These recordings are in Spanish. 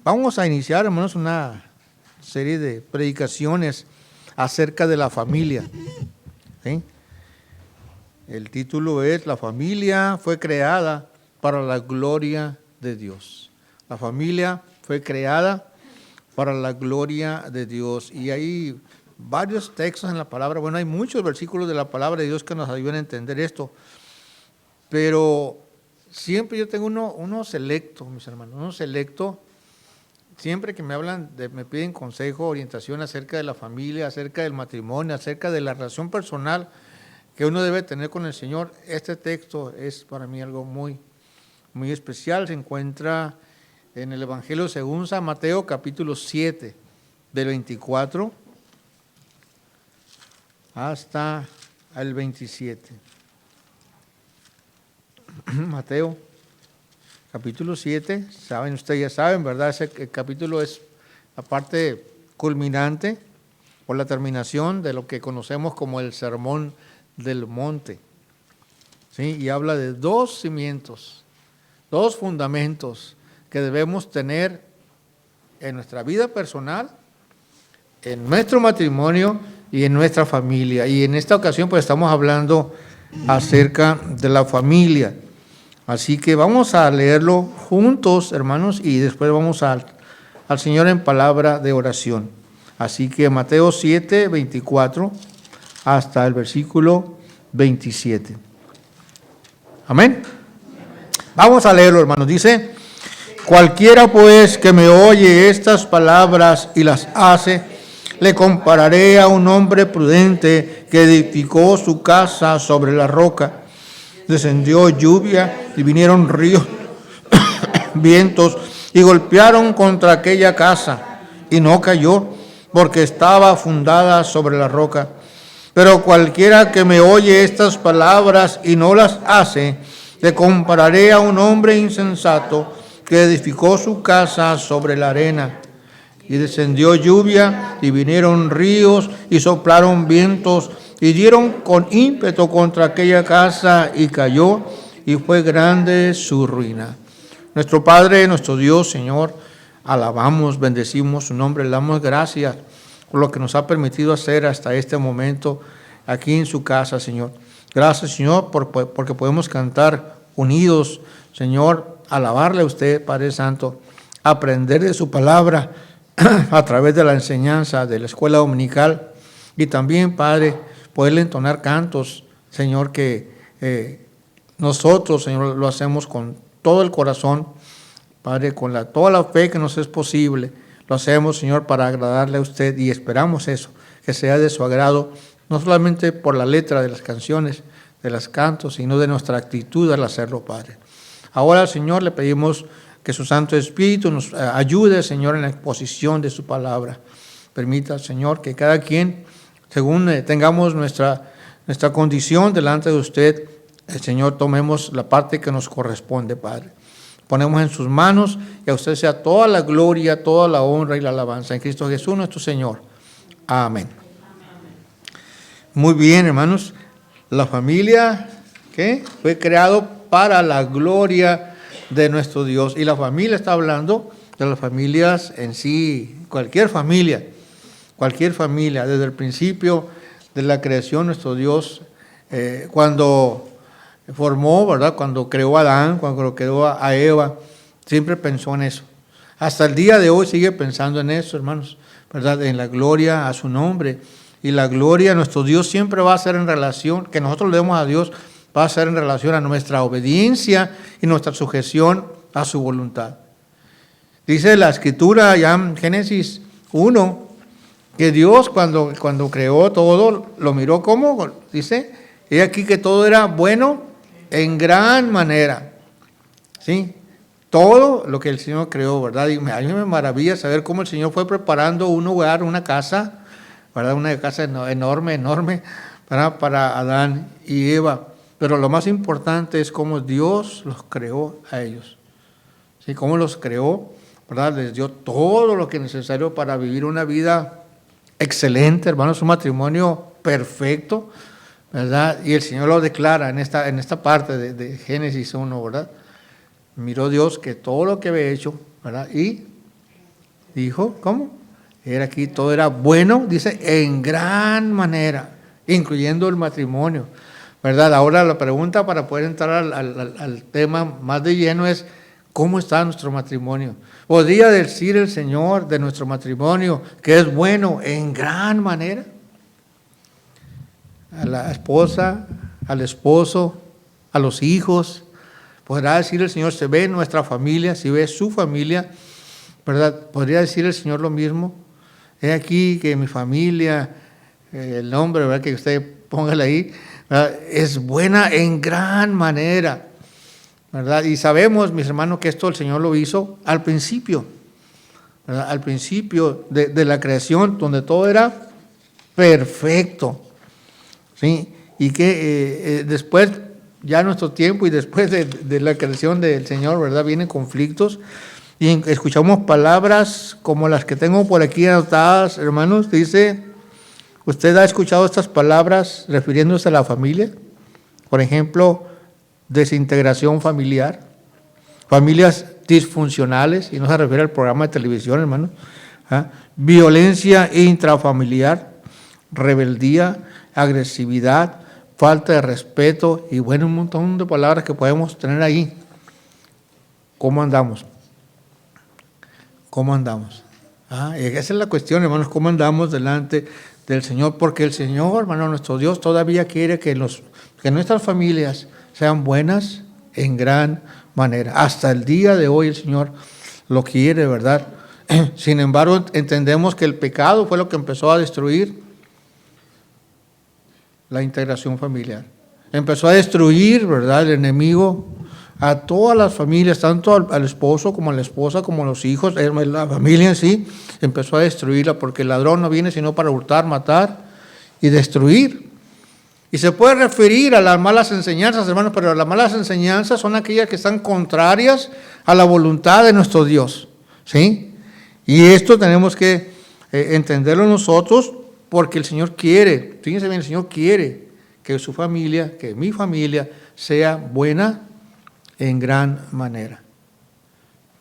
Vamos a iniciar, hermanos, una serie de predicaciones acerca de la familia. ¿Sí? El título es: La familia fue creada para la gloria de Dios. La familia fue creada para la gloria de Dios. Y hay varios textos en la palabra, bueno, hay muchos versículos de la palabra de Dios que nos ayudan a entender esto. Pero siempre yo tengo uno selecto, mis hermanos, uno selecto. Siempre que me hablan, me piden consejo, orientación acerca de la familia, acerca del matrimonio, acerca de la relación personal que uno debe tener con el Señor, este texto es para mí algo muy, muy especial. Se encuentra en el Evangelio según San Mateo, capítulo 7, del 24 hasta el 27. Mateo capítulo 7, saben, ustedes ya saben, ¿verdad? Ese capítulo es la parte culminante o la terminación de lo que conocemos como el Sermón del Monte. ¿Sí? Y habla de dos cimientos, dos fundamentos que debemos tener en nuestra vida personal, en nuestro matrimonio y en nuestra familia. Y en esta ocasión pues estamos hablando acerca de la familia. Así que vamos a leerlo juntos, hermanos, y después vamos al Señor en palabra de oración. Así que Mateo 7, 24 hasta el versículo 27. Amén. Vamos a leerlo, hermanos. Dice: cualquiera pues que me oye estas palabras y las hace, le compararé a un hombre prudente que edificó su casa sobre la roca. Descendió lluvia y vinieron ríos, vientos, y golpearon contra aquella casa, y no cayó, porque estaba fundada sobre la roca. Pero cualquiera que me oye estas palabras y no las hace, le compararé a un hombre insensato que edificó su casa sobre la arena. Y descendió lluvia, y vinieron ríos, y soplaron vientos, y dieron con ímpetu contra aquella casa, y cayó, y fue grande su ruina. Nuestro Padre, nuestro Dios, Señor, alabamos, bendecimos su nombre, le damos gracias por lo que nos ha permitido hacer hasta este momento aquí en su casa, Señor. Gracias, Señor, porque podemos cantar unidos, Señor, alabarle a usted, Padre Santo, aprender de su palabra a través de la enseñanza de la escuela dominical, y también, Padre, poderle entonar cantos, Señor, que nosotros, Señor, lo hacemos con todo el corazón, Padre, con toda la fe que nos es posible. Lo hacemos, Señor, para agradarle a usted, y esperamos eso, que sea de su agrado, no solamente por la letra de las canciones, de los cantos, sino de nuestra actitud al hacerlo, Padre. Ahora, Señor, le pedimos que su Santo Espíritu nos ayude, Señor, en la exposición de su palabra. Permita, Señor, que cada quien, según tengamos nuestra condición delante de usted, Señor, tomemos la parte que nos corresponde, Padre. Ponemos en sus manos, y a usted sea toda la gloria, toda la honra y la alabanza. En Cristo Jesús, nuestro Señor. Amén. Muy bien, hermanos. La familia, ¿qué? Fue creado para la gloria de nuestro Dios. Y la familia está hablando de las familias en sí, cualquier familia, desde el principio de la creación, nuestro Dios, cuando formó, ¿verdad? Cuando creó a Adán, cuando creó a Eva, siempre pensó en eso. Hasta el día de hoy sigue pensando en eso, hermanos, ¿verdad? En la gloria a su nombre. Y la gloria a nuestro Dios siempre va a ser en relación, que nosotros le demos a Dios, va a ser en relación a nuestra obediencia y nuestra sujeción a su voluntad. Dice la Escritura ya en Génesis 1, que Dios cuando creó todo, lo miró como, dice, y aquí que todo era bueno en gran manera. ¿Sí? Todo lo que el Señor creó, ¿verdad? Y a mí me maravilla saber cómo el Señor fue preparando un lugar, una casa, ¿verdad? Una casa enorme, para Adán y Eva. Pero lo más importante es cómo Dios los creó a ellos. ¿Sí? Cómo los creó, ¿verdad? Les dio todo lo que es necesario para vivir una vida excelente, hermanos, un matrimonio perfecto, ¿verdad? Y el Señor lo declara en esta parte de Génesis 1, ¿verdad? Miró Dios que todo lo que había hecho, ¿verdad? Y dijo, ¿cómo? Era aquí, todo era bueno, dice, en gran manera, incluyendo el matrimonio, ¿verdad? Ahora la pregunta para poder entrar al tema más de lleno es, ¿cómo está nuestro matrimonio? ¿Podría decir el Señor de nuestro matrimonio que es bueno en gran manera? A la esposa, al esposo, a los hijos, podrá decir el Señor, se ve nuestra familia, si ve su familia, ¿verdad? ¿Podría decir el Señor lo mismo? He aquí que mi familia, el nombre, ¿verdad?, que usted póngale ahí, ¿verdad?, es buena en gran manera, ¿verdad? Y sabemos, mis hermanos, que esto el Señor lo hizo al principio, ¿verdad? Al principio de la creación, donde todo era perfecto, ¿sí? Y que después, ya nuestro tiempo y después de la creación del Señor, ¿verdad?, vienen conflictos. Y escuchamos palabras como las que tengo por aquí anotadas, hermanos. Dice, ¿usted ha escuchado estas palabras refiriéndose a la familia? Por ejemplo, desintegración familiar, familias disfuncionales, y no se refiere al programa de televisión, hermanos. Violencia intrafamiliar, rebeldía, agresividad, falta de respeto, y bueno, un montón de palabras que podemos tener ahí. ¿Cómo andamos? ¿Cómo andamos? Esa es la cuestión, hermanos, ¿cómo andamos delante del Señor? Porque el Señor, hermano, nuestro Dios, todavía quiere que nuestras familias sean buenas en gran manera. Hasta el día de hoy el Señor lo quiere, ¿verdad? Sin embargo, entendemos que el pecado fue lo que empezó a destruir la integración familiar. Empezó a destruir, ¿verdad?, el enemigo a todas las familias, tanto al esposo como a la esposa, como a los hijos, la familia en sí, empezó a destruirla, porque el ladrón no viene sino para hurtar, matar y destruir. Y se puede referir a las malas enseñanzas, hermanos, pero las malas enseñanzas son aquellas que están contrarias a la voluntad de nuestro Dios, ¿sí? Y esto tenemos que entenderlo nosotros, porque el Señor quiere, fíjense bien, el Señor quiere que su familia, que mi familia sea buena en gran manera,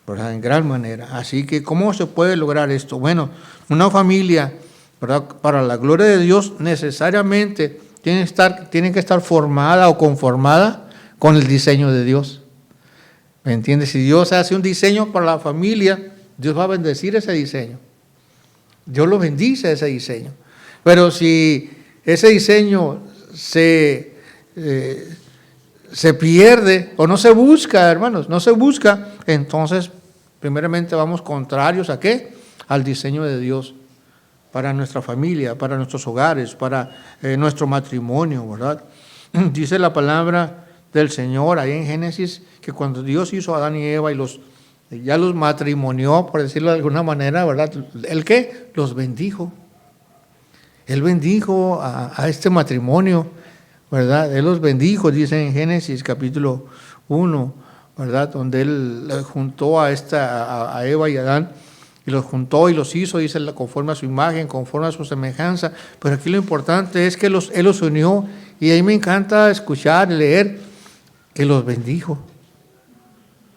¿verdad? En gran manera. Así que, ¿cómo se puede lograr esto? Bueno, una familia, ¿verdad?, para la gloria de Dios, necesariamente tiene que estar formada o conformada con el diseño de Dios. ¿Me entiendes? Si Dios hace un diseño para la familia, Dios va a bendecir ese diseño. Dios lo bendice ese diseño. Pero si ese diseño se pierde o no se busca, hermanos, no se busca, entonces primeramente vamos contrarios ¿a qué? Al diseño de Dios para nuestra familia, para nuestros hogares, para nuestro matrimonio, ¿verdad? Dice la palabra del Señor ahí en Génesis que cuando Dios hizo a Adán y Eva y ya los matrimonió, por decirlo de alguna manera, ¿verdad? ¿El qué? Los bendijo. Él bendijo a este matrimonio, ¿verdad? Él los bendijo, dice en Génesis capítulo 1, ¿verdad? Donde Él juntó a Eva y Adán, y los juntó y los hizo, dice, conforme a su imagen, conforme a su semejanza. Pero aquí lo importante es que Él los unió, y ahí me encanta escuchar y leer que los bendijo.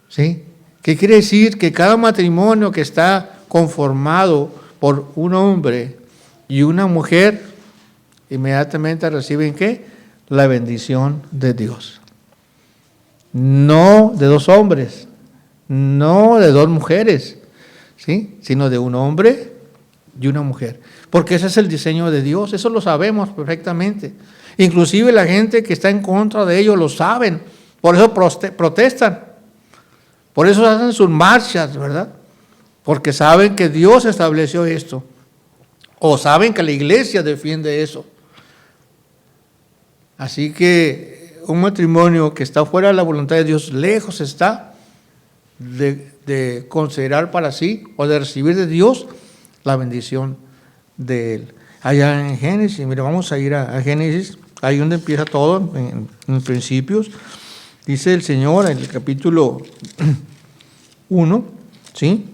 ¿Sí? ¿Qué quiere decir? Que cada matrimonio que está conformado por un hombre y una mujer, inmediatamente reciben ¿qué? La bendición de Dios. No de dos hombres, no de dos mujeres, ¿sí?, sino de un hombre y una mujer. Porque ese es el diseño de Dios, eso lo sabemos perfectamente. Inclusive la gente que está en contra de ello lo saben, por eso protestan, por eso hacen sus marchas, ¿verdad? Porque saben que Dios estableció esto, o saben que la iglesia defiende eso. Así que un matrimonio que está fuera de la voluntad de Dios, lejos está de considerar para sí o de recibir de Dios la bendición de Él. Allá en Génesis, mire, vamos a ir a Génesis, ahí donde empieza todo, en principios. Dice el Señor en el capítulo 1, ¿sí?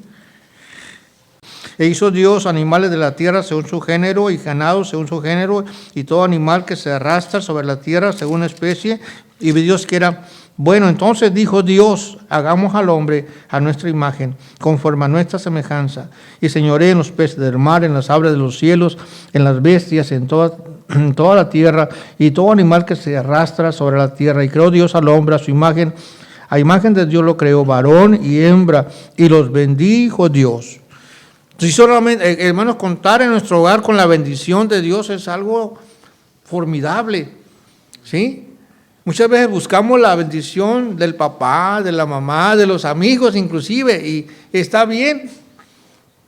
E hizo Dios animales de la tierra según su género, y ganado según su género, y todo animal que se arrastra sobre la tierra según especie. Y vio Dios que era Bueno, entonces dijo Dios, hagamos al hombre a nuestra imagen, conforme a nuestra semejanza, y señoree en los peces del mar, en las aves de los cielos, en las bestias, en toda la tierra, y todo animal que se arrastra sobre la tierra. Y creó Dios al hombre a su imagen, a imagen de Dios lo creó, varón y hembra, y los bendijo Dios. Si solamente, hermanos, contar en nuestro hogar con la bendición de Dios es algo formidable, ¿sí? Muchas veces buscamos la bendición del papá, de la mamá, de los amigos inclusive, y está bien.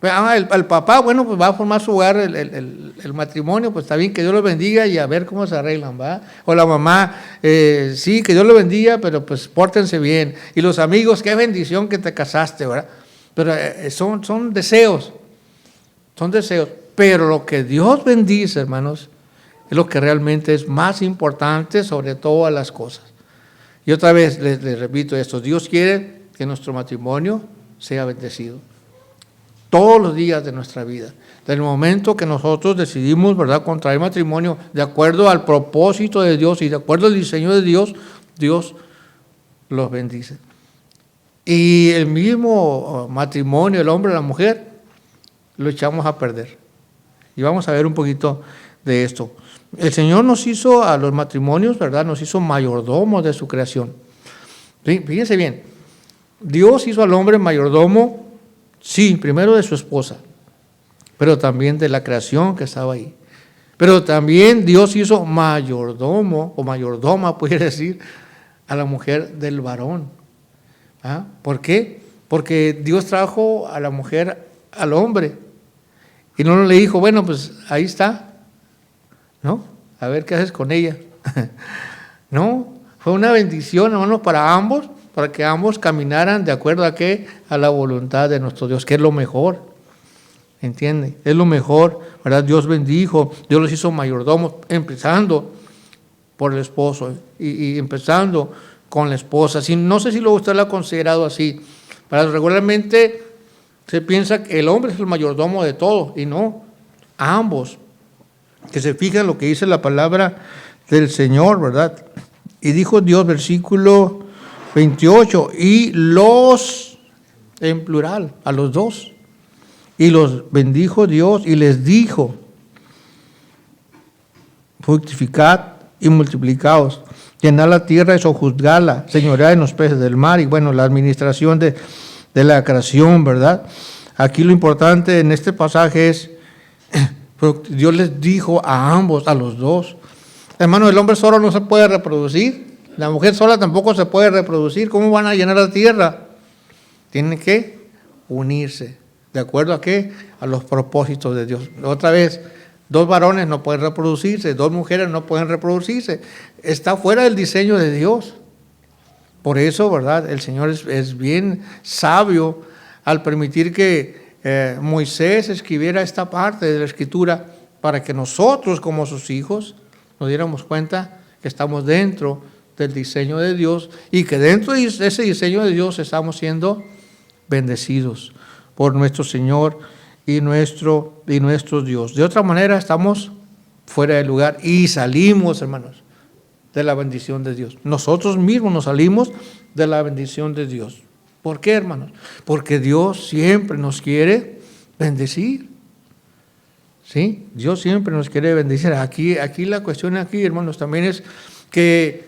El papá, bueno, pues va a formar su hogar, el matrimonio, pues está bien, que Dios lo bendiga y a ver cómo se arreglan, ¿va? O la mamá, sí, que Dios lo bendiga, pero pues pórtense bien. Y los amigos, qué bendición que te casaste, ¿verdad? Pero son deseos, pero lo que Dios bendice, hermanos, es lo que realmente es más importante sobre todas las cosas. Y otra vez les repito esto, Dios quiere que nuestro matrimonio sea bendecido todos los días de nuestra vida. Del momento que nosotros decidimos, ¿verdad?, contraer matrimonio de acuerdo al propósito de Dios y de acuerdo al diseño de Dios, Dios los bendice. Y el mismo matrimonio, el hombre y la mujer, lo echamos a perder. Y vamos a ver un poquito de esto. El Señor nos hizo a los matrimonios, ¿verdad?, nos hizo mayordomos de su creación. Fíjense bien, Dios hizo al hombre mayordomo, sí, primero de su esposa, pero también de la creación que estaba ahí. Pero también Dios hizo mayordomo, o mayordoma, puede decir, a la mujer del varón. ¿Ah? ¿Por qué? Porque Dios trajo a la mujer al hombre y no le dijo, bueno, pues ahí está, ¿no? A ver qué haces con ella. No, fue una bendición, hermanos, para ambos, para que ambos caminaran de acuerdo a qué, a la voluntad de nuestro Dios, que es lo mejor. ¿Entiende? Es lo mejor, ¿verdad? Dios bendijo, Dios los hizo mayordomos, empezando por el esposo y empezando con la esposa. No sé si usted lo ha considerado así. Regularmente se piensa que el hombre es el mayordomo de todo, y no, ambos. Que se fijan lo que dice la palabra del Señor, ¿verdad? Y dijo Dios, versículo 28, y los, en plural, a los dos, y los bendijo Dios y les dijo, fructificad y multiplicaos, llenad la tierra y sojuzgadla, señoread en los peces del mar, y bueno, la administración de la creación, ¿verdad? Aquí lo importante en este pasaje es, Dios les dijo a ambos, a los dos. Hermano, el hombre solo no se puede reproducir, la mujer sola tampoco se puede reproducir. ¿Cómo van a llenar la tierra? Tienen que unirse. ¿De acuerdo a qué? A los propósitos de Dios. Otra vez, dos varones no pueden reproducirse, dos mujeres no pueden reproducirse. Está fuera del diseño de Dios. Por eso, ¿verdad? El Señor es bien sabio al permitir que Moisés escribiera esta parte de la Escritura para que nosotros, como sus hijos, nos diéramos cuenta que estamos dentro del diseño de Dios y que dentro de ese diseño de Dios estamos siendo bendecidos por nuestro Señor y nuestro Dios. De otra manera estamos fuera del lugar y salimos, hermanos, de la bendición de Dios. Nosotros mismos nos salimos de la bendición de Dios. ¿Por qué, hermanos? Porque Dios siempre nos quiere bendecir. ¿Sí? Dios siempre nos quiere bendecir. Aquí la cuestión hermanos, también es que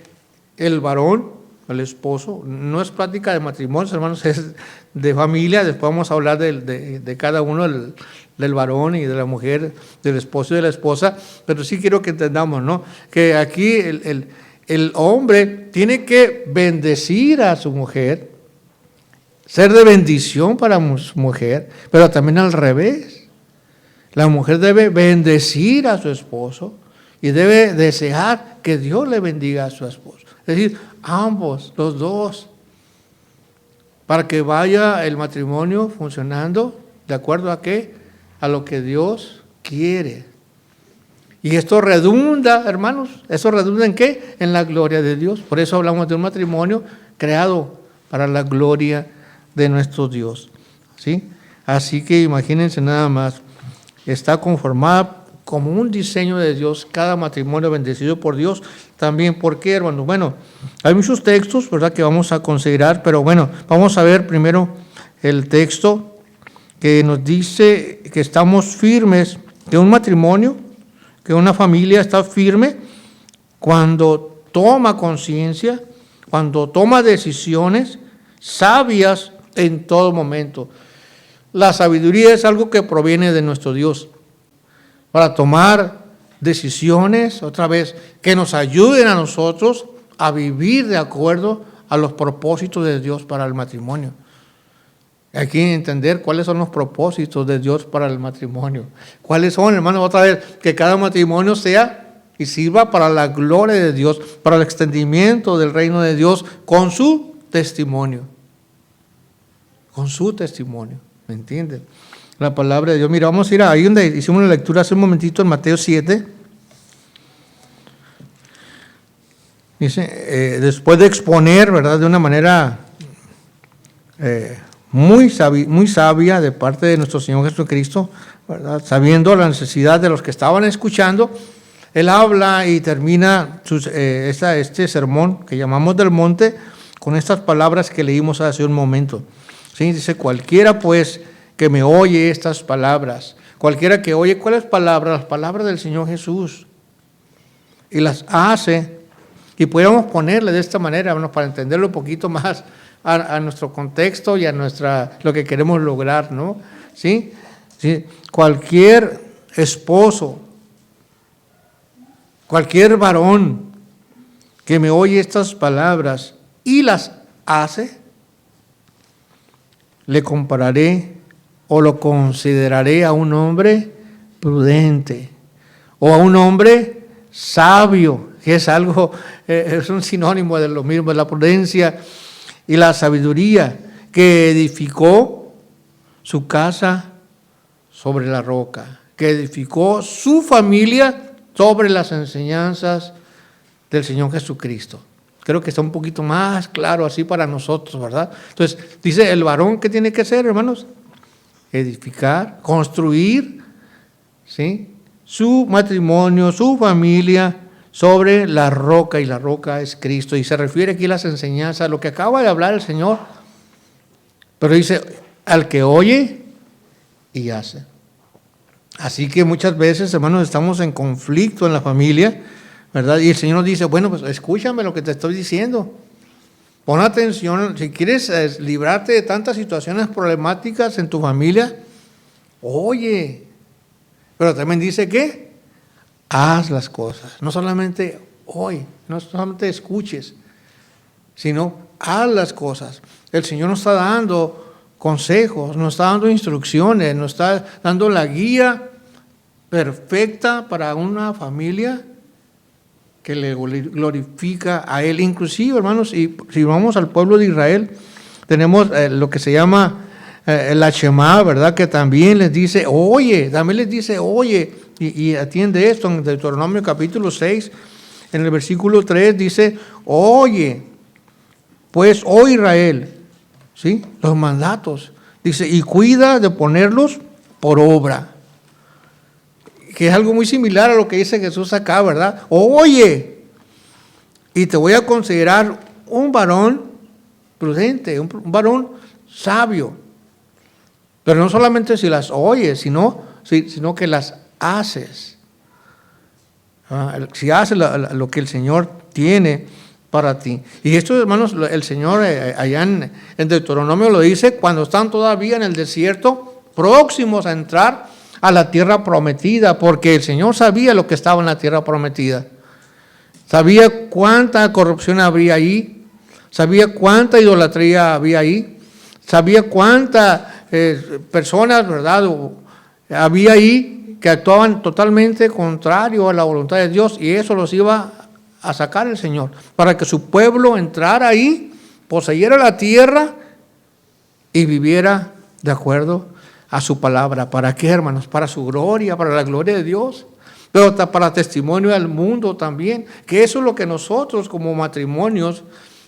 el varón, el esposo, no es plática de matrimonios, hermanos, es de familia. Después vamos a hablar de cada uno, del varón y de la mujer, del esposo y de la esposa, pero sí quiero que entendamos, ¿no? Que aquí el hombre tiene que bendecir a su mujer, ser de bendición para su mujer, pero también al revés. La mujer debe bendecir a su esposo y debe desear que Dios le bendiga a su esposo. Es decir, ambos, los dos, para que vaya el matrimonio funcionando de acuerdo a qué, a lo que Dios quiere. Y esto redunda, hermanos, ¿eso redunda en qué? En la gloria de Dios. Por eso hablamos de un matrimonio creado para la gloria de nuestro Dios. ¿Sí? Así que imagínense nada más, está conformada como un diseño de Dios, cada matrimonio bendecido por Dios. También, ¿por qué, hermanos? Bueno, hay muchos textos, ¿verdad?, que vamos a considerar, pero bueno, vamos a ver primero el texto que nos dice que estamos firmes, que un matrimonio, que una familia está firme cuando toma conciencia, cuando toma decisiones sabias en todo momento. La sabiduría es algo que proviene de nuestro Dios para tomar decisiones, otra vez, que nos ayuden a nosotros a vivir de acuerdo a los propósitos de Dios para el matrimonio. Hay que entender cuáles son los propósitos de Dios para el matrimonio. ¿Cuáles son, hermanos? Otra vez, que cada matrimonio sea y sirva para la gloria de Dios, para el extendimiento del reino de Dios con su testimonio. Con su testimonio, ¿me entienden? La palabra de Dios. Mira, vamos a ir ahí donde hicimos la lectura hace un momentito en Mateo 7. Dice, después de exponer, ¿verdad?, de una manera muy sabia de parte de nuestro Señor Jesucristo, ¿verdad?, sabiendo la necesidad de los que estaban escuchando, Él habla y termina este sermón que llamamos del monte con estas palabras que leímos hace un momento. ¿Sí? Dice, cualquiera pues que me oye estas palabras, cualquiera que oye, ¿cuáles palabras? Las palabras del Señor Jesús, y las hace, y podríamos ponerle de esta manera, bueno, para entenderlo un poquito más a nuestro contexto y a lo que queremos lograr, ¿no? ¿Sí? ¿Sí? Cualquier esposo, cualquier varón que me oye estas palabras y las hace, le compararé o lo consideraré a un hombre prudente o a un hombre sabio, que es algo, es un sinónimo de lo mismo, de la prudencia y la sabiduría, que edificó su casa sobre la roca, que edificó su familia sobre las enseñanzas del Señor Jesucristo. Creo que está un poquito más claro así para nosotros, ¿verdad? Entonces, dice el varón, ¿qué tiene que hacer, hermanos? Edificar, construir, ¿sí?, su matrimonio, su familia sobre la roca, y la roca es Cristo. Y se refiere aquí a las enseñanzas, lo que acaba de hablar el Señor. Pero dice, al que oye y hace. Así que muchas veces, hermanos, estamos en conflicto en la familia, ¿verdad? Y el Señor nos dice, bueno, pues escúchame lo que te estoy diciendo. Pon atención, si quieres librarte de tantas situaciones problemáticas en tu familia, oye. Pero también dice que haz las cosas. No solamente oye, no solamente escuches, sino haz las cosas. El Señor nos está dando consejos, nos está dando instrucciones, nos está dando la guía perfecta para una familia que le glorifica a Él. Inclusive, hermanos, y si vamos al pueblo de Israel, tenemos lo que se llama la Shema, ¿verdad?, que también les dice, oye, y atiende esto en Deuteronomio capítulo 6, en el versículo 3 dice, oye, pues, oh Israel, ¿sí?, los mandatos, dice, y cuida de ponerlos por obra. Que es algo muy similar a lo que dice Jesús acá, ¿verdad? Oye, y te voy a considerar un varón prudente, un varón sabio. Pero no solamente si las oyes, sino que las haces. Si haces lo que el Señor tiene para ti. Y esto, hermanos, el Señor allá en Deuteronomio lo dice cuando están todavía en el desierto, próximos a entrar a la tierra prometida, porque el Señor sabía lo que estaba en la tierra prometida. Sabía cuánta corrupción habría ahí, sabía cuánta idolatría había ahí, sabía cuántas personas, ¿verdad?, había ahí que actuaban totalmente contrario a la voluntad de Dios, y eso los iba a sacar el Señor, para que su pueblo entrara ahí, poseyera la tierra y viviera de acuerdo a su palabra. ¿Para qué, hermanos? Para su gloria, para la gloria de Dios, pero para testimonio al mundo también, que eso es lo que nosotros como matrimonios,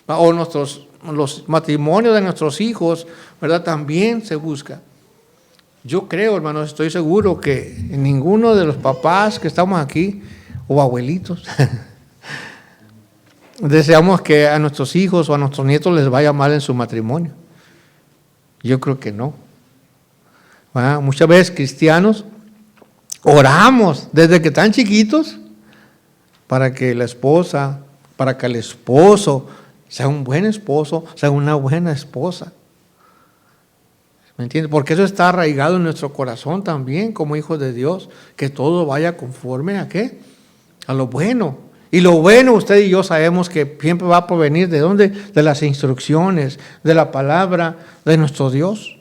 o los matrimonios de nuestros hijos, ¿verdad?, también se busca. Yo creo, hermanos, estoy seguro que ninguno de los papás que estamos aquí, o abuelitos, deseamos que a nuestros hijos o a nuestros nietos les vaya mal en su matrimonio. Yo creo que no. Muchas veces cristianos oramos desde que están chiquitos para que la esposa, para que el esposo sea un buen esposo, sea una buena esposa. ¿Me entiendes? Porque eso está arraigado en nuestro corazón también como hijos de Dios, que todo vaya conforme a ¿qué? A lo bueno. Y lo bueno usted y yo sabemos que siempre va a provenir ¿de dónde? De las instrucciones, de la palabra de nuestro Dios.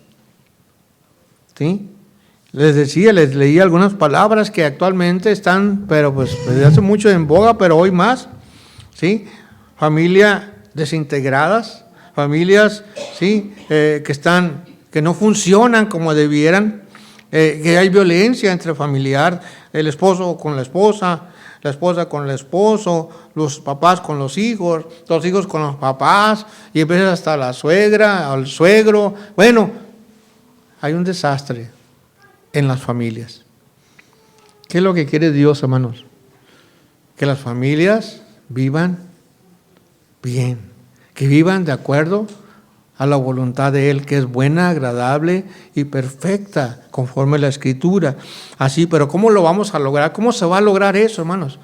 ¿Sí? Les leí algunas palabras que actualmente están, pero pues desde hace mucho en boga, pero hoy más. ¿Sí? Familias desintegradas, familias, ¿sí? Que no funcionan como debieran, que hay violencia entre familiar, el esposo con la esposa con el esposo, los papás con los hijos con los papás, y a veces hasta la suegra, el suegro. Bueno, hay un desastre en las familias. ¿Qué es lo que quiere Dios, hermanos? Que las familias vivan bien, que vivan de acuerdo a la voluntad de Él, que es buena, agradable y perfecta, conforme a la Escritura. Así, pero ¿cómo lo vamos a lograr? ¿Cómo se va a lograr eso, hermanos?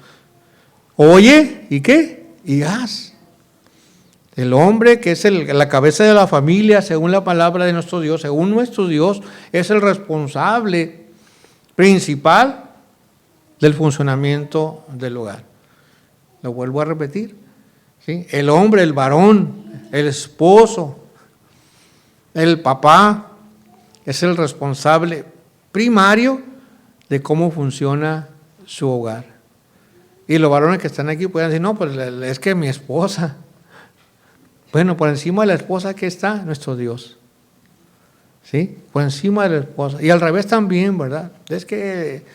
Oye, ¿y qué? Y haz. El hombre, que es la cabeza de la familia, según la palabra de nuestro Dios, según nuestro Dios, es el responsable principal del funcionamiento del hogar. Lo vuelvo a repetir. ¿Sí? El hombre, el varón, el esposo, el papá, es el responsable primario de cómo funciona su hogar. Y los varones que están aquí pueden decir, no, pues es que mi esposa. Bueno, por encima de la esposa, ¿qué está? Nuestro Dios. ¿Sí? Por encima de la esposa. Y al revés también, ¿verdad? Es que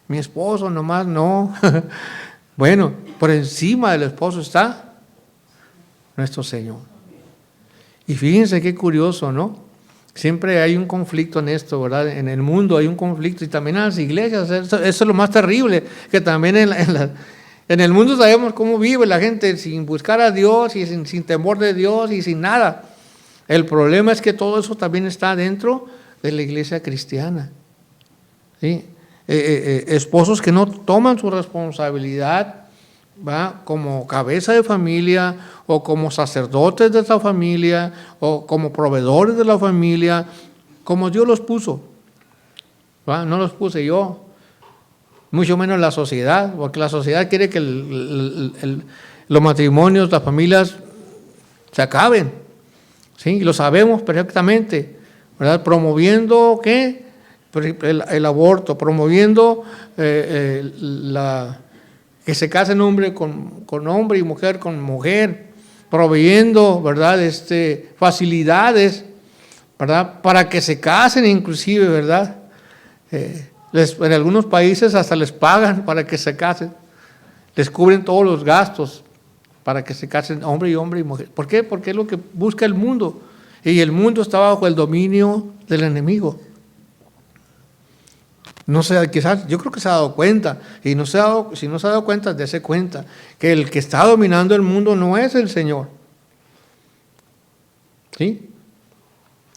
mi esposo nomás no. Bueno, por encima del esposo está nuestro Señor. Y fíjense qué curioso, ¿no? Siempre hay un conflicto en esto, ¿verdad? En el mundo hay un conflicto, y también en las iglesias. Eso es lo más terrible, que también en el mundo sabemos cómo vive la gente sin buscar a Dios y sin temor de Dios y sin nada. El problema es que todo eso también está dentro de la iglesia cristiana. ¿Sí? Esposos que no toman su responsabilidad, ¿va? Como cabeza de familia, o como sacerdotes de esa familia, o como proveedores de la familia, como Dios los puso. ¿Va? No los puse yo, mucho menos la sociedad, porque la sociedad quiere que los matrimonios, las familias se acaben. ¿Sí? Lo sabemos perfectamente, ¿verdad? Promoviendo ¿qué? El aborto, promoviendo que se casen hombre con hombre y mujer con mujer, proveyendo, ¿verdad? Facilidades, ¿verdad? Para que se casen inclusive, ¿verdad? En algunos países hasta les pagan para que se casen, les cubren todos los gastos para que se casen hombre y mujer. ¿Por qué? Porque es lo que busca el mundo, y el mundo está bajo el dominio del enemigo. No sé, quizás, yo creo que se ha dado cuenta, y si no se ha dado cuenta, dése cuenta que el que está dominando el mundo no es el Señor, ¿sí?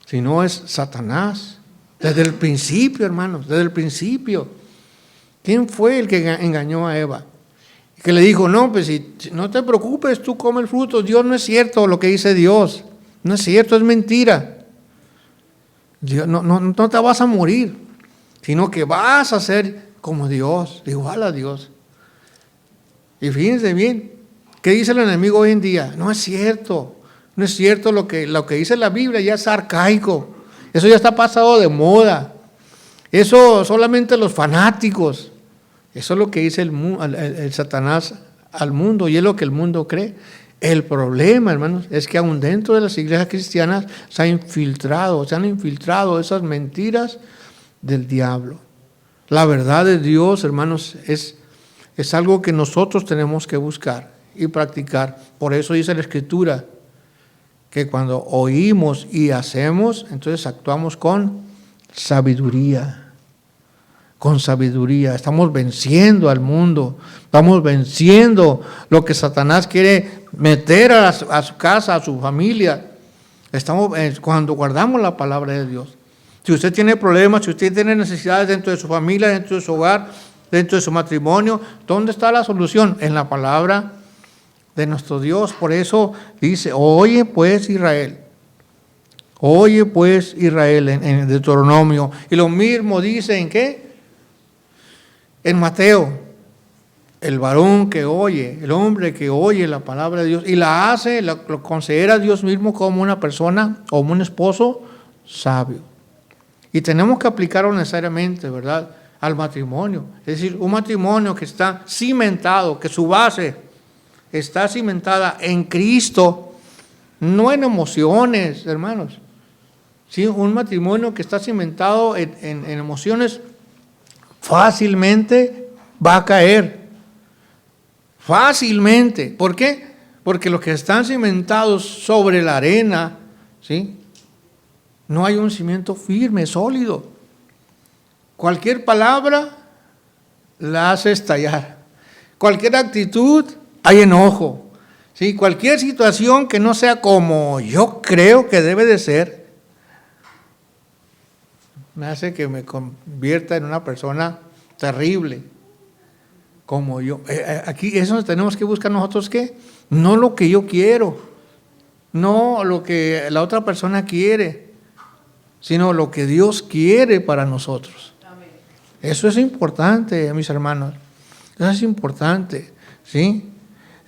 Sino es Satanás. Desde el principio, hermanos, desde el principio. ¿Quién fue el que engañó a Eva? Que le dijo, no, pues si no te preocupes, tú come el fruto. Dios, no es cierto lo que dice Dios. No es cierto, es mentira. Dios, no te vas a morir, sino que vas a ser como Dios, igual a Dios. Y fíjense bien, ¿qué dice el enemigo hoy en día? No es cierto, no es cierto lo que dice la Biblia, ya es arcaico. Eso ya está pasado de moda. Eso solamente los fanáticos. Eso es lo que dice el Satanás al mundo, y es lo que el mundo cree. El problema, hermanos, es que aún dentro de las iglesias cristianas se han infiltrado esas mentiras del diablo. La verdad de Dios, hermanos, es algo que nosotros tenemos que buscar y practicar. Por eso dice la Escritura que cuando oímos y hacemos, entonces actuamos con sabiduría. Con sabiduría. Estamos venciendo al mundo. Estamos venciendo lo que Satanás quiere meter a su casa, a su familia. Estamos cuando guardamos la palabra de Dios. Si usted tiene problemas, si usted tiene necesidades dentro de su familia, dentro de su hogar, dentro de su matrimonio, ¿dónde está la solución? En la palabra de nuestro Dios. Por eso dice, oye pues Israel. Oye pues Israel en Deuteronomio. Y lo mismo dice en ¿qué? En Mateo. El varón que oye, el hombre que oye la palabra de Dios y la hace, lo considera Dios mismo como una persona, como un esposo sabio. Y tenemos que aplicarlo necesariamente, ¿verdad?, al matrimonio. Es decir, un matrimonio que está cimentado, que su base está cimentada en Cristo, no en emociones, hermanos. Sí, un matrimonio que está cimentado en emociones fácilmente va a caer. Fácilmente. ¿Por qué? Porque los que están cimentados sobre la arena, ¿sí?, no hay un cimiento firme, sólido. Cualquier palabra la hace estallar. Cualquier actitud hay enojo. ¿Sí? Cualquier situación que no sea como yo creo que debe de ser, me hace que me convierta en una persona terrible. Como yo. Aquí eso tenemos que buscar nosotros, ¿qué? No lo que yo quiero, no lo que la otra persona quiere, sino lo que Dios quiere para nosotros. Amén. Eso es importante, mis hermanos. Eso es importante, ¿sí?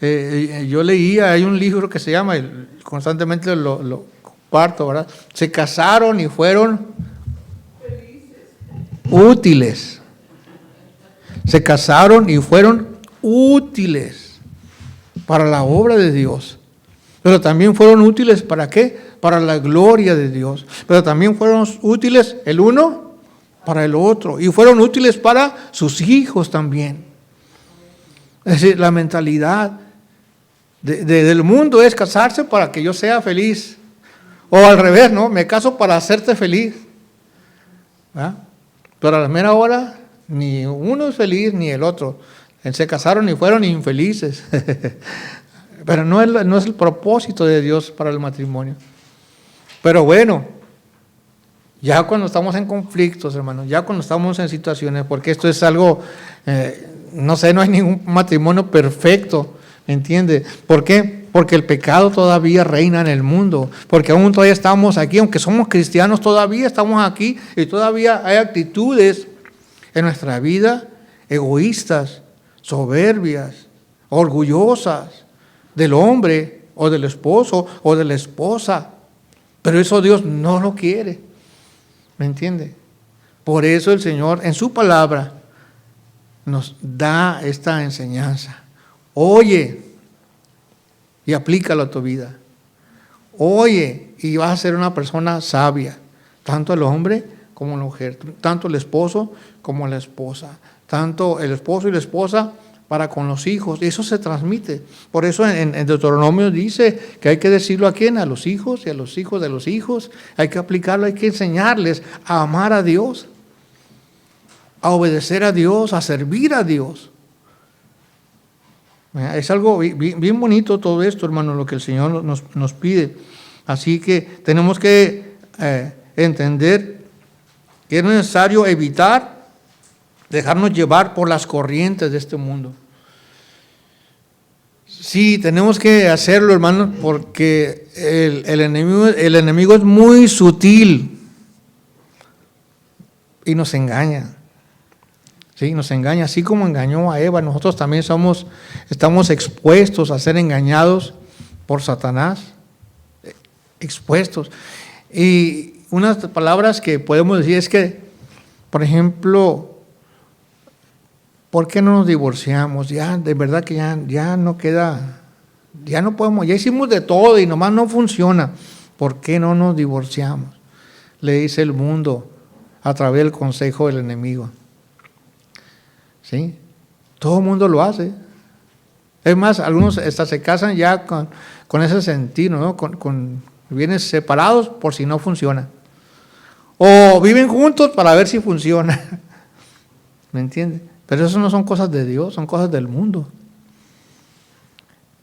Yo leía, hay un libro que se llama, constantemente lo comparto, ¿verdad? Se casaron y fueron útiles. Se casaron y fueron útiles para la obra de Dios. Pero también fueron útiles ¿para qué? Para la gloria de Dios. Pero también fueron útiles el uno para el otro. Y fueron útiles para sus hijos también. Es decir, la mentalidad del mundo es casarse para que yo sea feliz. O al revés, ¿no? Me caso para hacerte feliz. ¿Ah? Pero a la mera hora, ni uno es feliz ni el otro. Se casaron y fueron infelices. Pero no es el propósito de Dios para el matrimonio. Pero bueno, ya cuando estamos en conflictos, hermanos, ya cuando estamos en situaciones, porque esto es algo, no hay ningún matrimonio perfecto, ¿me entiende? ¿Por qué? Porque el pecado todavía reina en el mundo, porque aún todavía estamos aquí, aunque somos cristianos, todavía estamos aquí y todavía hay actitudes en nuestra vida egoístas, soberbias, orgullosas del hombre o del esposo o de la esposa. Pero eso Dios no lo quiere, ¿me entiende? Por eso el Señor en su palabra nos da esta enseñanza. Oye y aplícalo a tu vida. Oye y vas a ser una persona sabia, tanto el hombre como la mujer, tanto el esposo como la esposa, tanto el esposo y la esposa para con los hijos. Eso se transmite. Por eso en Deuteronomio dice que hay que decirlo a quién, a los hijos y a los hijos de los hijos. Hay que aplicarlo, hay que enseñarles a amar a Dios, a obedecer a Dios, a servir a Dios. Es algo bien bonito todo esto, hermano, lo que el Señor nos pide. Así que tenemos que entender que es necesario evitar dejarnos llevar por las corrientes de este mundo. Sí, tenemos que hacerlo, hermano, porque el enemigo es muy sutil y nos engaña. Sí, nos engaña, así como engañó a Eva. Nosotros también estamos expuestos a ser engañados por Satanás. Expuestos. Y unas palabras que podemos decir es que, por ejemplo, ¿por qué no nos divorciamos? Ya, de verdad que ya no queda, ya no podemos, ya hicimos de todo y nomás no funciona. ¿Por qué no nos divorciamos? Le dice el mundo a través del consejo del enemigo. ¿Sí? Todo el mundo lo hace. Es más, algunos hasta se casan ya con ese sentido, ¿no? Con bienes separados por si no funciona. O viven juntos para ver si funciona. ¿Me entiende? Pero eso no son cosas de Dios, son cosas del mundo.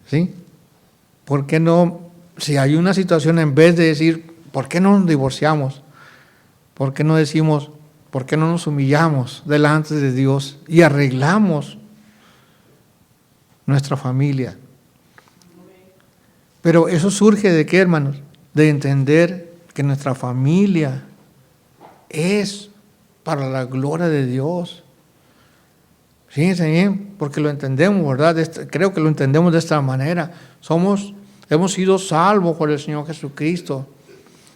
¿Sí? ¿Por qué no, si hay una situación, en vez de decir, ¿por qué no nos divorciamos? ¿Por qué no decimos, por qué no nos humillamos delante de Dios y arreglamos nuestra familia? Pero eso surge de qué, hermanos? De entender que nuestra familia es para la gloria de Dios. Fíjense bien, porque lo entendemos, ¿verdad? Creo que lo entendemos de esta manera. Hemos sido salvos por el Señor Jesucristo.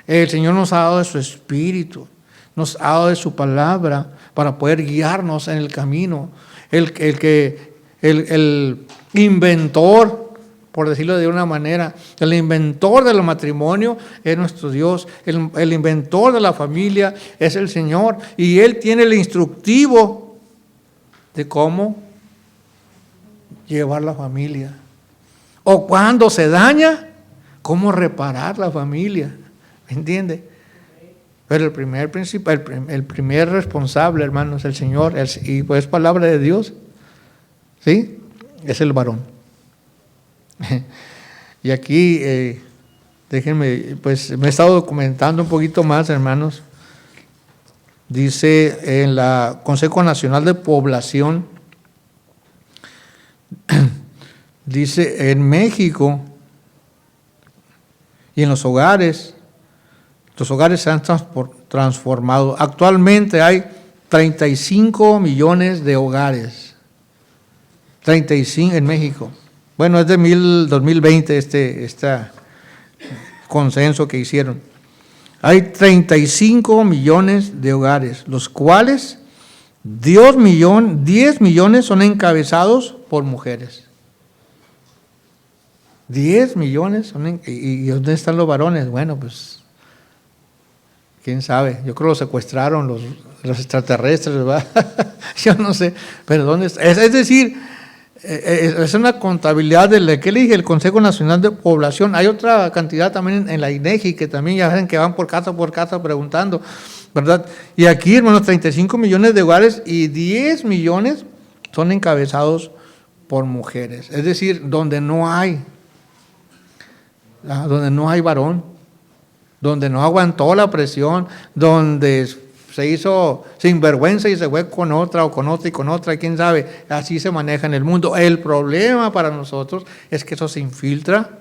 El Señor nos ha dado de su Espíritu, nos ha dado de su palabra para poder guiarnos en el camino. El inventor, por decirlo de una manera, el inventor del matrimonio es nuestro Dios. El inventor de la familia es el Señor. Y Él tiene el instructivo de cómo llevar la familia. O cuando se daña, cómo reparar la familia. ¿Me entiende? Pero el primer responsable, hermanos, es el Señor. Y pues palabra de Dios. ¿Sí? Es el varón. Y aquí, déjenme, pues me he estado documentando un poquito más, hermanos. Dice en la Consejo Nacional de Población, dice en México y en los hogares se han transformado. Actualmente hay 35 millones de hogares. 35 en México. Bueno, es de 2020 este consenso que hicieron. Hay 35 millones de hogares, los cuales 10 millones son encabezados por mujeres. 10 millones ¿y dónde están los varones? Bueno, pues, quién sabe. Yo creo que los secuestraron los extraterrestres, ¿verdad? Yo no sé, pero ¿dónde está? Es decir, es una contabilidad ¿qué le dije? El Consejo Nacional de Población. Hay otra cantidad también en la INEGI, que también ya ven que van por casa preguntando, ¿verdad? Y aquí, hermanos, 35 millones de hogares y 10 millones son encabezados por mujeres. Es decir, donde no hay varón, donde no aguantó la presión, donde se hizo sinvergüenza y se fue con otra, quién sabe, así se maneja en el mundo. El problema para nosotros es que eso se infiltra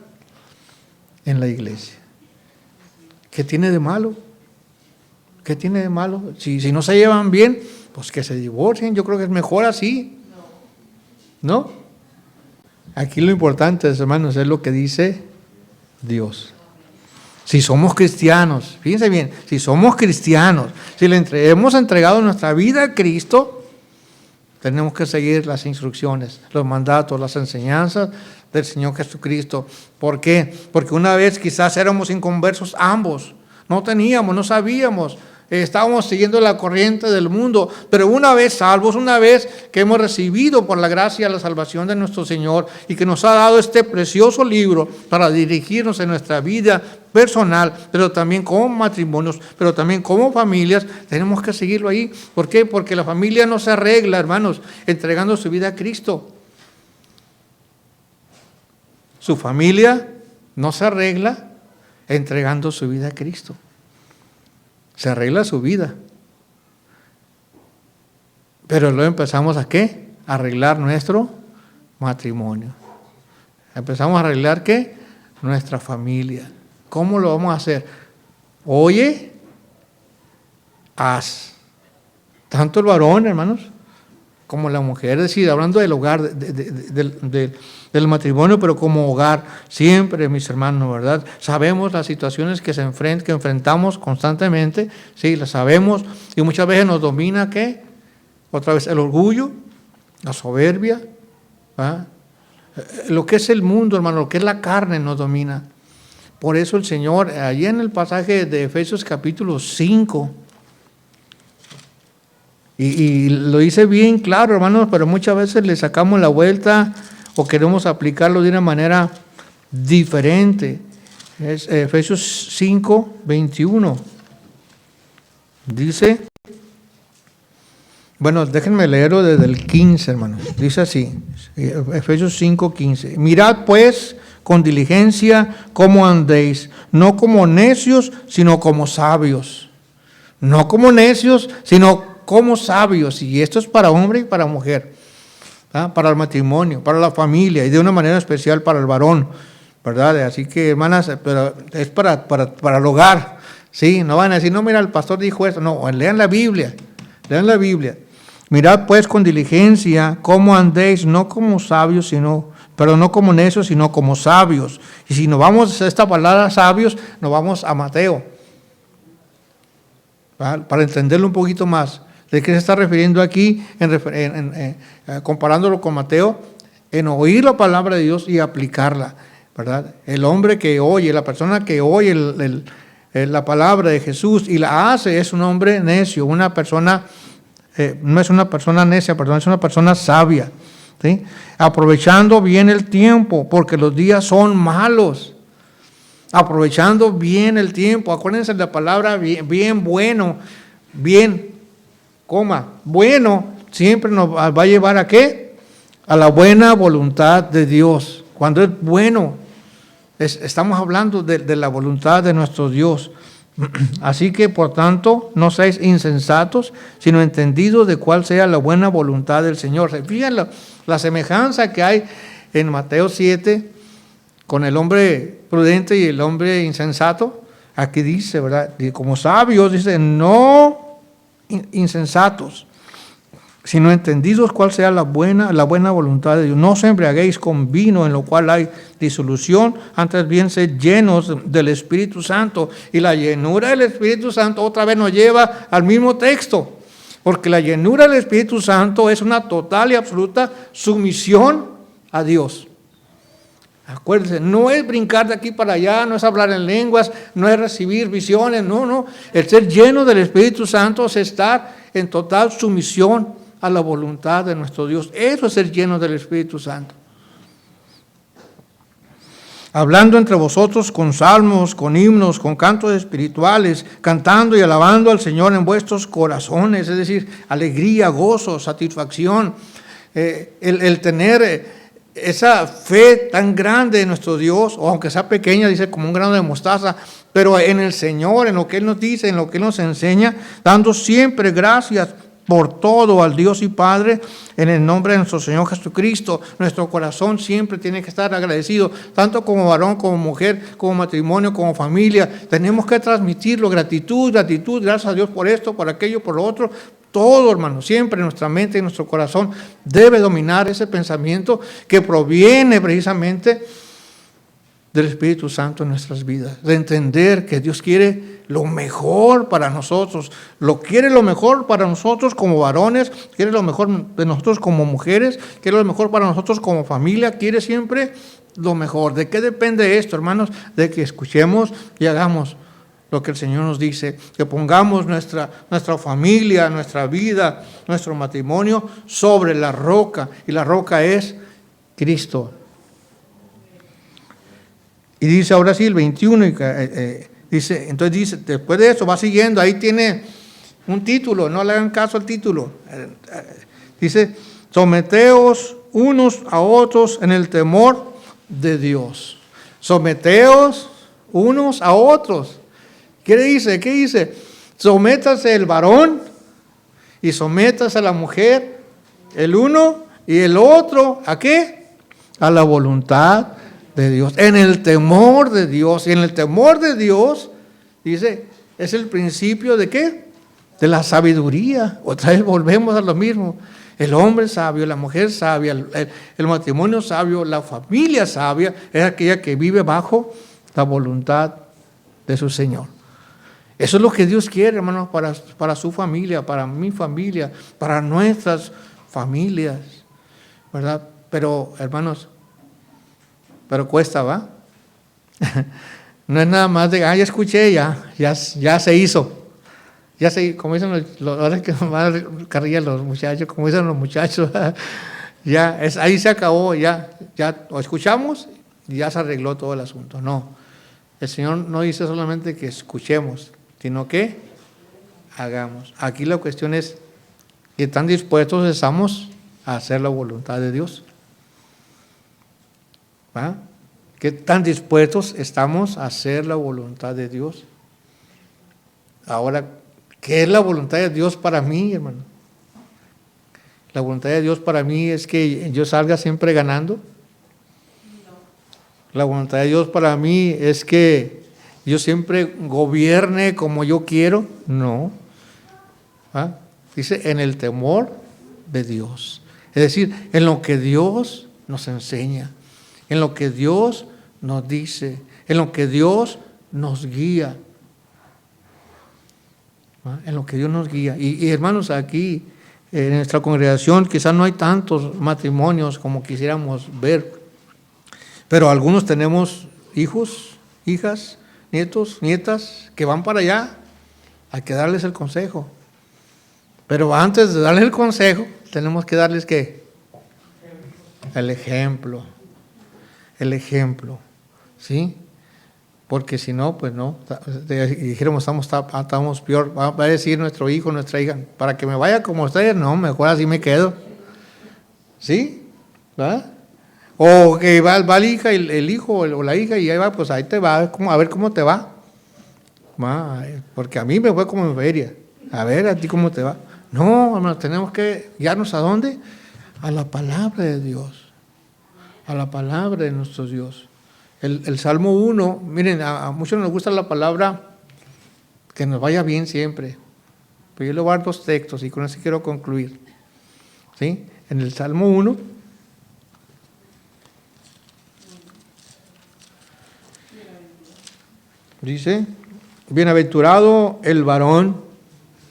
en la iglesia. ¿Qué tiene de malo? ¿Qué tiene de malo? Si no se llevan bien, pues que se divorcien. Yo creo que es mejor así. ¿No? Aquí lo importante, hermanos, es lo que dice Dios. Si somos cristianos, fíjense bien, si somos cristianos, si hemos entregado nuestra vida a Cristo, tenemos que seguir las instrucciones, los mandatos, las enseñanzas del Señor Jesucristo. ¿Por qué? Porque una vez quizás éramos inconversos ambos, no sabíamos, estábamos siguiendo la corriente del mundo, pero una vez salvos, una vez que hemos recibido por la gracia la salvación de nuestro Señor y que nos ha dado este precioso libro para dirigirnos en nuestra vida personal, pero también como matrimonios, pero también como familias, tenemos que seguirlo ahí. ¿Por qué? Porque la familia no se arregla, hermanos, entregando su vida a Cristo. Su familia no se arregla entregando su vida a Cristo. Se arregla su vida. Pero luego empezamos ¿a qué? A arreglar nuestro matrimonio. Empezamos a arreglar ¿qué? Nuestra familia. ¿Cómo lo vamos a hacer? Oye, haz. Tanto el varón, hermanos, como la mujer, es decir, hablando del hogar, del matrimonio, pero como hogar, siempre, mis hermanos, ¿verdad? Sabemos las situaciones que enfrentamos constantemente, sí, las sabemos, y muchas veces nos domina, ¿qué? Otra vez el orgullo, la soberbia, ¿verdad? Lo que es el mundo, hermano, lo que es la carne nos domina. Por eso el Señor, allí en el pasaje de Efesios capítulo 5, y lo dice bien claro, hermanos, pero muchas veces le sacamos la vuelta o queremos aplicarlo de una manera diferente. Es Efesios 5, 21. Dice, bueno, déjenme leerlo desde el 15, hermanos. Dice así, Efesios 5, 15. Mirad pues con diligencia cómo andéis, no como necios, sino como sabios. No como necios, sino como sabios. Y esto es para hombre y para mujer, ¿verdad? Para el matrimonio, para la familia y de una manera especial para el varón, ¿verdad? Así que, hermanas, pero es para el hogar. Sí, no van a decir, no, mira, el pastor dijo esto. No, lean la Biblia, lean la Biblia. Mirad pues con diligencia cómo andéis, no como sabios, pero no como necios, sino como sabios. Y si nos vamos a esta palabra sabios, nos vamos a Mateo, ¿verdad? Para entenderlo un poquito más. ¿De qué se está refiriendo aquí? Comparándolo con Mateo, en oír la palabra de Dios y aplicarla, ¿verdad? El hombre que oye, la persona que oye la palabra de Jesús y la hace es un hombre necio, una persona, no es una persona necia, perdón, es una persona sabia, ¿sí? Aprovechando bien el tiempo, porque los días son malos. Aprovechando bien el tiempo, acuérdense de la palabra bien bueno, bien, bueno, siempre nos va a llevar ¿a qué? A la buena voluntad de Dios. Cuando es bueno, estamos hablando de la voluntad de nuestro Dios. Así que, por tanto, no seáis insensatos, sino entendidos de cuál sea la buena voluntad del Señor. ¿Se fijan la semejanza que hay en Mateo 7 con el hombre prudente y el hombre insensato? Aquí dice, ¿verdad? Como sabios, dice, no insensatos, sino entendidos cuál sea la buena voluntad de Dios. No os embriaguéis con vino, en lo cual hay disolución, antes bien sed llenos del Espíritu Santo. Y la llenura del Espíritu Santo otra vez nos lleva al mismo texto, porque la llenura del Espíritu Santo es una total y absoluta sumisión a Dios. Acuérdense, no es brincar de aquí para allá, no es hablar en lenguas, no es recibir visiones, no. El ser lleno del Espíritu Santo es estar en total sumisión a la voluntad de nuestro Dios. Eso es ser lleno del Espíritu Santo. Hablando entre vosotros con salmos, con himnos, con cantos espirituales, cantando y alabando al Señor en vuestros corazones, es decir, alegría, gozo, satisfacción, el tener esa fe tan grande de nuestro Dios, o aunque sea pequeña, dice como un grano de mostaza, pero en el Señor, en lo que Él nos dice, en lo que Él nos enseña, dando siempre gracias por todo al Dios y Padre, en el nombre de nuestro Señor Jesucristo. Nuestro corazón siempre tiene que estar agradecido, tanto como varón, como mujer, como matrimonio, como familia. Tenemos que transmitirlo, gratitud, gracias a Dios por esto, por aquello, por lo otro. Todo, hermano, siempre en nuestra mente y nuestro corazón debe dominar ese pensamiento que proviene precisamente del Espíritu Santo en nuestras vidas, de entender que Dios quiere lo mejor para nosotros, quiere lo mejor para nosotros como varones, quiere lo mejor de nosotros como mujeres, quiere lo mejor para nosotros como familia, quiere siempre lo mejor. ¿De qué depende esto, hermanos? De que escuchemos y hagamos lo que el Señor nos dice, que pongamos nuestra familia, nuestra vida, nuestro matrimonio sobre la roca, y la roca es Cristo. Y dice ahora sí el 21, entonces dice, después de eso va siguiendo, ahí tiene un título, no le hagan caso al título. Dice, someteos unos a otros en el temor de Dios. Someteos unos a otros. ¿Qué dice? Sométase el varón y sométase a la mujer, el uno y el otro, ¿a qué? A la voluntad de Dios, en el temor de Dios. Y en el temor de Dios, dice, es el principio de ¿qué? De la sabiduría. Otra vez volvemos a lo mismo. El hombre sabio, la mujer sabia, el matrimonio sabio, la familia sabia, es aquella que vive bajo la voluntad de su Señor. Eso es lo que Dios quiere, hermanos, para su familia, para mi familia, para nuestras familias, ¿verdad? Pero, hermanos, pero cuesta, ¿va? No es nada más de, ya escuché, ya se hizo. Ya se, como dicen ahora que van a carrilla los muchachos, como dicen los muchachos, ahí se acabó, ya lo escuchamos y ya se arregló todo el asunto. No, el Señor no dice solamente que escuchemos, sino que hagamos. Aquí la cuestión es, ¿qué tan dispuestos estamos a hacer la voluntad de Dios? ¿Va? ¿Qué tan dispuestos estamos a hacer la voluntad de Dios? Ahora, ¿qué es la voluntad de Dios para mí, hermano? ¿La voluntad de Dios para mí es que yo salga siempre ganando? La voluntad de Dios para mí es que yo siempre gobierne como yo quiero. No. ¿Ah? Dice, en el temor de Dios. Es decir, en lo que Dios nos enseña, en lo que Dios nos dice, en lo que Dios nos guía. ¿Ah? En lo que Dios nos guía. Y hermanos, aquí en nuestra congregación quizás no hay tantos matrimonios como quisiéramos ver, pero algunos tenemos hijos, hijas, nietos, nietas que van para allá. Hay que darles el consejo. Pero antes de darles el consejo, tenemos que darles ¿qué? El ejemplo. El ejemplo. ¿Sí? Porque si no, pues no. Dijéramos, estamos peor. Va a decir nuestro hijo, nuestra hija, para que me vaya como ustedes, no, mejor así me quedo. ¿Sí? ¿Verdad? O que va la hija, el hijo o la hija, y ahí va, pues ahí te va, a ver cómo te va. Porque a mí me fue como en feria. A ver, a ti cómo te va. No, hermano, tenemos que guiarnos ¿a dónde? A la palabra de Dios. A la palabra de nuestro Dios. El Salmo 1, miren, a muchos nos gusta la palabra que nos vaya bien siempre. Pero yo le voy a dar 2 textos y con eso quiero concluir. ¿Sí? En el Salmo 1. Dice, bienaventurado el varón,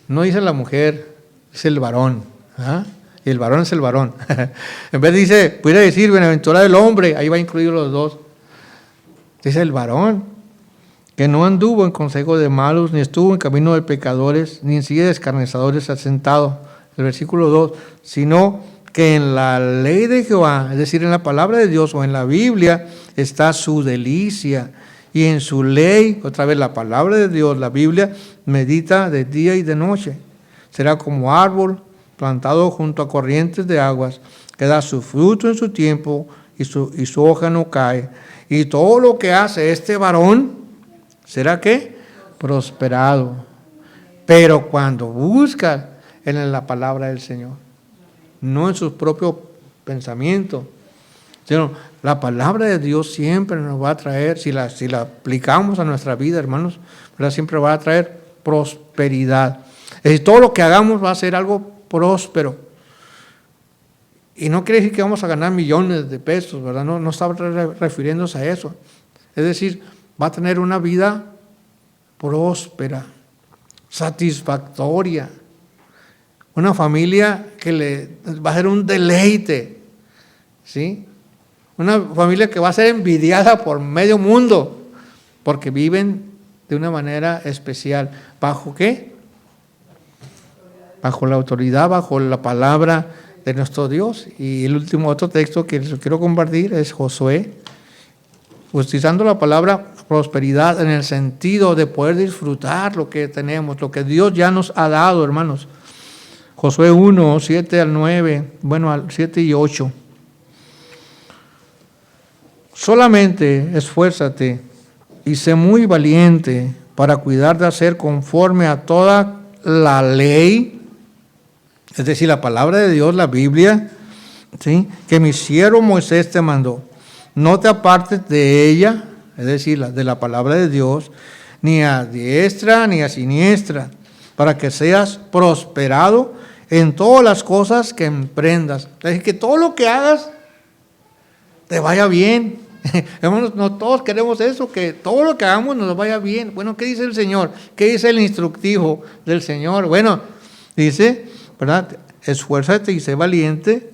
no dice la mujer, es el varón. ¿Ah? Y el varón es el varón. En vez dice, pudiera decir, bienaventurado el hombre, ahí va incluido los dos. Dice el varón, que no anduvo en consejo de malos, ni estuvo en camino de pecadores, ni en silla de escarnecedores asentado. El versículo 2, sino que en la ley de Jehová, es decir, en la palabra de Dios o en la Biblia, está su delicia. Y en su ley, otra vez la palabra de Dios, la Biblia, medita de día y de noche. Será como árbol plantado junto a corrientes de aguas, que da su fruto en su tiempo y su hoja no cae. Y todo lo que hace este varón, ¿será qué? Prosperado. Pero cuando busca en la palabra del Señor, no en sus propios pensamientos, sino la palabra de Dios siempre nos va a traer, si la aplicamos a nuestra vida, hermanos, ¿verdad? Siempre va a traer prosperidad. Es decir, todo lo que hagamos va a ser algo próspero. Y no quiere decir que vamos a ganar millones de pesos, ¿verdad? No está refiriéndose a eso. Es decir, va a tener una vida próspera, satisfactoria. Una familia que le va a ser un deleite, ¿sí? Una familia que va a ser envidiada por medio mundo, porque viven de una manera especial. ¿Bajo qué? Bajo la autoridad, bajo la palabra de nuestro Dios. Y el último otro texto que les quiero compartir es Josué, utilizando la palabra prosperidad en el sentido de poder disfrutar lo que tenemos, lo que Dios ya nos ha dado, hermanos. Josué 1, 7 al 9, bueno, al 7 y 8. Solamente esfuérzate y sé muy valiente para cuidar de hacer conforme a toda la ley, es decir, la palabra de Dios, la Biblia, ¿sí?, que mi siervo Moisés te mandó. No te apartes de ella, es decir, de la palabra de Dios, ni a diestra ni a siniestra, para que seas prosperado en todas las cosas que emprendas. Es decir, que todo lo que hagas te vaya bien. Hermanos, no todos queremos eso, que todo lo que hagamos nos vaya bien. Bueno, ¿qué dice el Señor? ¿Qué dice el instructivo del Señor? Bueno, dice, ¿verdad? Esfuérzate y sé valiente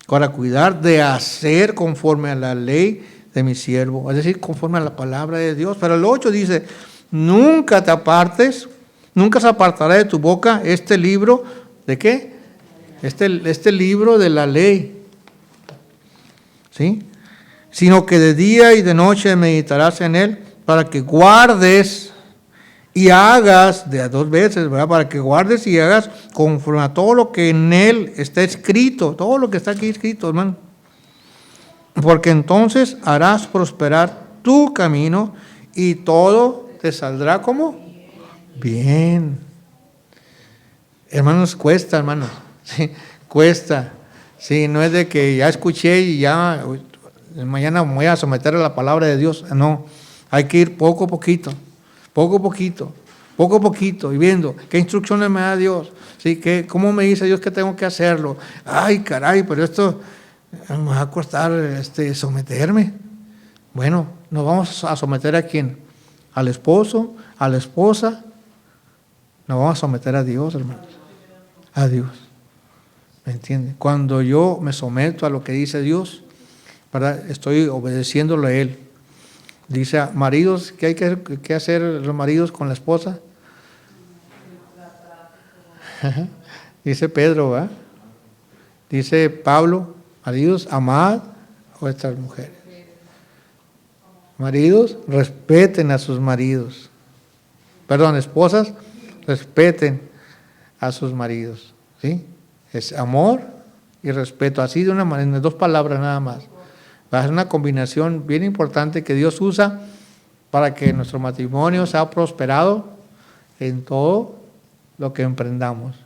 para cuidar de hacer conforme a la ley de mi siervo, es decir, conforme a la palabra de Dios. Pero el 8 dice, nunca te apartes, nunca se apartará de tu boca este libro, ¿de qué? Este libro de la ley, ¿sí?, sino que de día y de noche meditarás en él, para que guardes y hagas, de a 2 veces, ¿verdad? Para que guardes y hagas conforme a todo lo que en él está escrito, todo lo que está aquí escrito, hermano. Porque entonces harás prosperar tu camino y todo te saldrá como bien. Hermanos, cuesta, hermanos. Sí, cuesta. Sí, no es de que ya escuché y ya mañana me voy a someter a la palabra de Dios. No, hay que ir poco a poquito, poco a poquito, poco a poquito, y viendo qué instrucciones me da Dios, ¿sí? ¿Cómo me dice Dios que tengo que hacerlo? Ay, caray, pero esto me va a costar someterme. Bueno, nos vamos a someter ¿a quién? Al esposo, a la esposa. Nos vamos a someter a Dios, hermanos. A Dios. ¿Me entiende? Cuando yo me someto a lo que dice Dios, ¿verdad? Estoy obedeciéndolo a Él. Dice, maridos, ¿qué hay que hacer los maridos con la esposa? Dice Pedro, ¿verdad? Dice Pablo, maridos, amad a vuestras mujeres. Maridos, respeten a sus maridos. Perdón, esposas, respeten a sus maridos. ¿Sí? Es amor y respeto, así de una manera, en 2 palabras nada más. Va a ser una combinación bien importante que Dios usa para que nuestro matrimonio sea prosperado en todo lo que emprendamos.